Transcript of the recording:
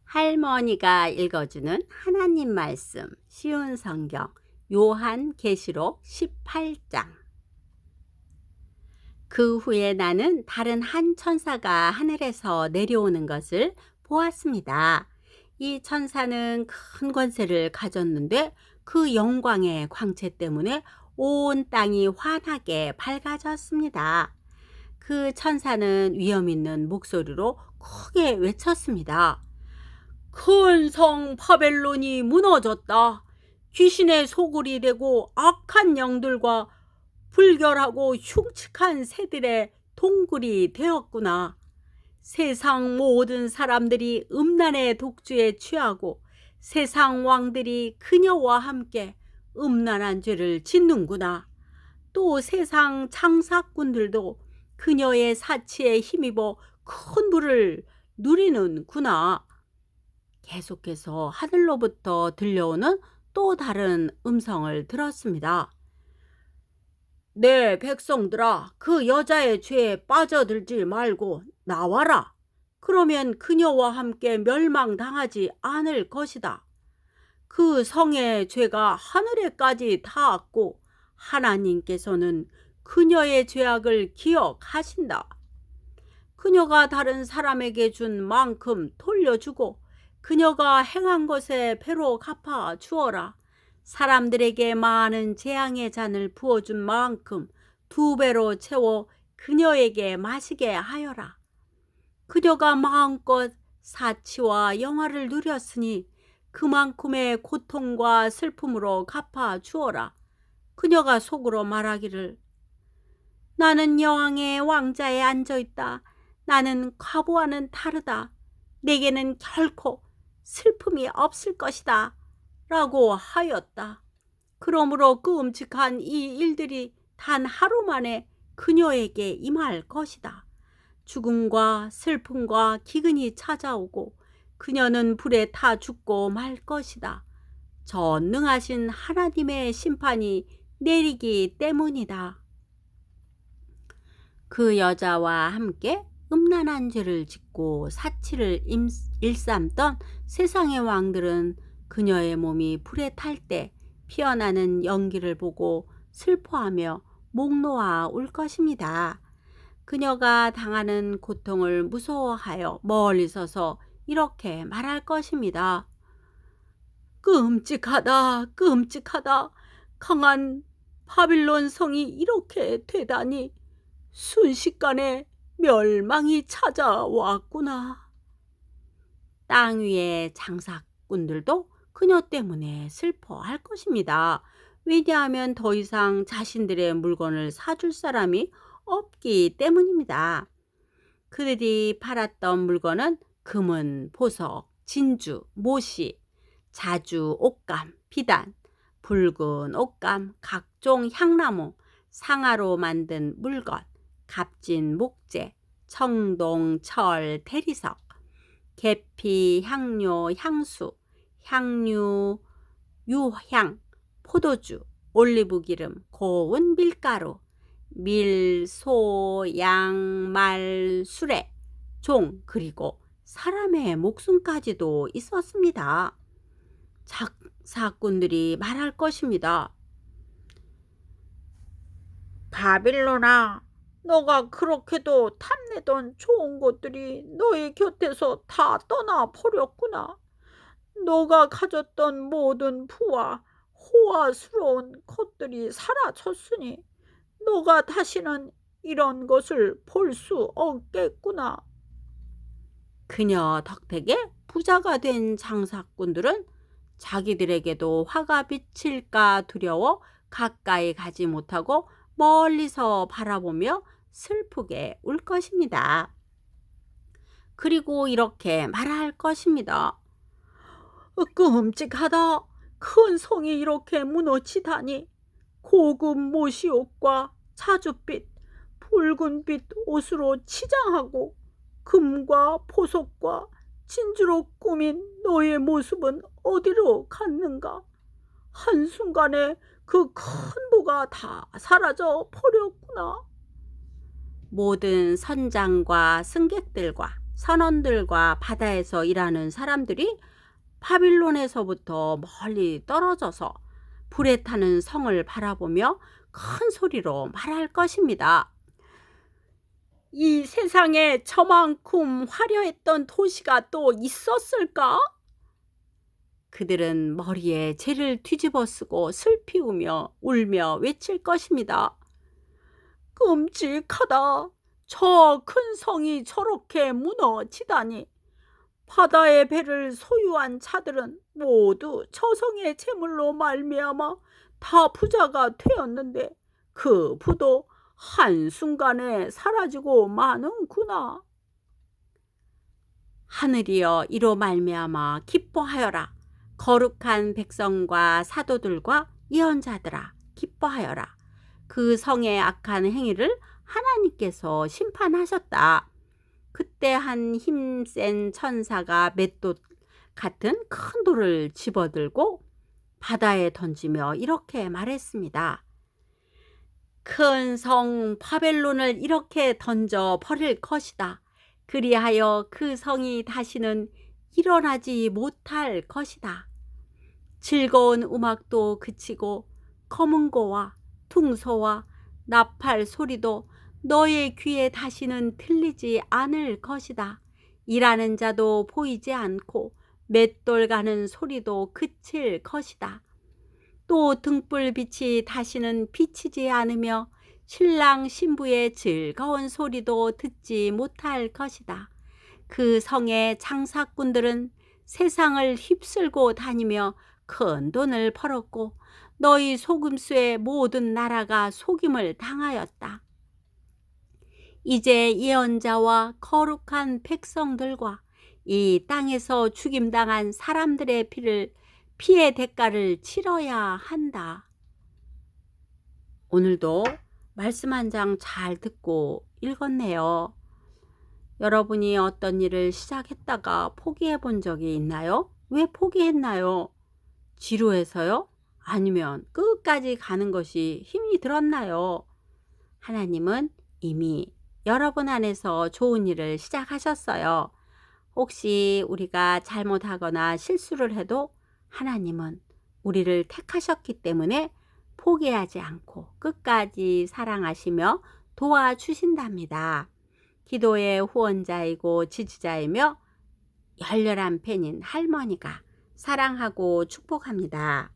할머니가 읽어주는 하나님 말씀 쉬운 성경 요한계시록 18장. 그 후에 나는 다른 한 천사가 하늘에서 내려오는 것을 보았습니다. 이 천사는 큰 권세를 가졌는데 그 영광의 광채 때문에 온 땅이 환하게 밝아졌습니다. 그 천사는 위엄 있는 목소리로 크게 외쳤습니다. 큰 성 바벨론이 무너졌다. 귀신의 소굴이 되고 악한 영들과 불결하고 흉측한 새들의 동굴이 되었구나. 세상 모든 사람들이 음란의 독주에 취하고 세상 왕들이 그녀와 함께 음란한 죄를 짓는구나. 또 세상 장사꾼들도 그녀의 사치에 힘입어 큰 부를 누리는구나. 계속해서 하늘로부터 들려오는 또 다른 음성을 들었습니다. 내 백성들아, 그 여자의 죄에 빠져들지 말고 나와라. 그러면 그녀와 함께 멸망당하지 않을 것이다. 그 성의 죄가 하늘에까지 닿았고 하나님께서는 그녀의 죄악을 기억하신다. 그녀가 다른 사람에게 준 만큼 돌려주고 그녀가 행한 것에 배로 갚아 주어라. 사람들에게 많은 재앙의 잔을 부어준 만큼 2배로 채워 그녀에게 마시게 하여라. 그녀가 마음껏 사치와 영화를 누렸으니 그만큼의 고통과 슬픔으로 갚아 주어라. 그녀가 속으로 말하기를, 나는 여왕의 왕자에 앉아있다. 나는 과부와는 다르다. 내게는 결코 슬픔이 없을 것이다. 라고 하였다. 그러므로 끔찍한 이 일들이 단 하루 만에 그녀에게 임할 것이다. 죽음과 슬픔과 기근이 찾아오고 그녀는 불에 타 죽고 말 것이다. 전능하신 하나님의 심판이 내리기 때문이다. 그 여자와 함께 음란한 죄를 짓고 사치를 일삼던 세상의 왕들은 그녀의 몸이 불에 탈 때 피어나는 연기를 보고 슬퍼하며 목 놓아 울 것입니다. 그녀가 당하는 고통을 무서워하여 멀리 서서 이렇게 말할 것입니다. 끔찍하다, 끔찍하다. 강한 바빌론 성이 이렇게 되다니. 순식간에 멸망이 찾아왔구나. 땅 위의 장사꾼들도 그녀 때문에 슬퍼할 것입니다. 왜냐하면 더 이상 자신들의 물건을 사줄 사람이 없기 때문입니다. 그들이 팔았던 물건은 금은 보석, 진주, 모시, 자주, 옷감, 비단, 붉은 옷감, 각종 향나무, 상아로 만든 물건, 값진 목재, 청동, 철, 대리석, 계피, 향료, 향수, 향유, 유향, 포도주, 올리브기름, 고운 밀가루, 밀, 소, 양, 말, 수레, 종, 그리고 사람의 목숨까지도 있었습니다. 장사꾼들이 말할 것입니다. 바빌론아, 너가 그렇게도 탐내던 좋은 것들이 너의 곁에서 다 떠나 버렸구나. 너가 가졌던 모든 부와 호화스러운 것들이 사라졌으니 너가 다시는 이런 것을 볼 수 없겠구나. 그녀 덕택에 부자가 된 장사꾼들은 자기들에게도 화가 비칠까 두려워 가까이 가지 못하고 멀리서 바라보며 슬프게 울 것입니다. 그리고 이렇게 말할 것입니다. 끔찍하다. 큰 성이 이렇게 무너지다니. 고급 모시옷과 자줏빛, 붉은빛 옷으로 치장하고 금과 보석과 진주로 꾸민 너의 모습은 어디로 갔는가? 한순간에 그 큰 부가 다 사라져 버렸구나. 모든 선장과 승객들과 선원들과 바다에서 일하는 사람들이 바빌론에서부터 멀리 떨어져서 불에 타는 성을 바라보며 큰 소리로 말할 것입니다. 이 세상에 저만큼 화려했던 도시가 또 있었을까? 그들은 머리에 재를 뒤집어 쓰고 슬피 울며 외칠 것입니다. 끔찍하다. 저 큰 성이 저렇게 무너지다니. 바다의 배를 소유한 자들은 모두 저 성의 재물로 말미암아 다 부자가 되었는데 그 부도 한순간에 사라지고 마는구나. 하늘이여 이로 말미암아 기뻐하여라. 거룩한 백성과 사도들과 예언자들아 기뻐하여라. 그 성의 악한 행위를 하나님께서 심판하셨다. 그때 한 힘센 천사가 맷돌 같은 큰 돌을 집어들고 바다에 던지며 이렇게 말했습니다. 큰 성 바벨론을 이렇게 던져 버릴 것이다. 그리하여 그 성이 다시는 일어나지 못할 것이다. 즐거운 음악도 그치고 검은고와 퉁소와 나팔 소리도 너의 귀에 다시는 들리지 않을 것이다. 일하는 자도 보이지 않고 맷돌 가는 소리도 그칠 것이다. 또 등불빛이 다시는 비치지 않으며 신랑 신부의 즐거운 소리도 듣지 못할 것이다. 그 성의 장사꾼들은 세상을 휩쓸고 다니며 큰 돈을 벌었고 너희 속임수의 모든 나라가 속임을 당하였다. 이제 예언자와 거룩한 백성들과 이 땅에서 죽임당한 사람들의 피의 대가를 치러야 한다. 오늘도 말씀 한 장 잘 듣고 읽었네요. 여러분이 어떤 일을 시작했다가 포기해 본 적이 있나요? 왜 포기했나요? 지루해서요? 아니면 끝까지 가는 것이 힘이 들었나요? 하나님은 이미 여러분 안에서 좋은 일을 시작하셨어요. 혹시 우리가 잘못하거나 실수를 해도 하나님은 우리를 택하셨기 때문에 포기하지 않고 끝까지 사랑하시며 도와주신답니다. 기도의 후원자이고 지지자이며 열렬한 팬인 할머니가 사랑하고 축복합니다.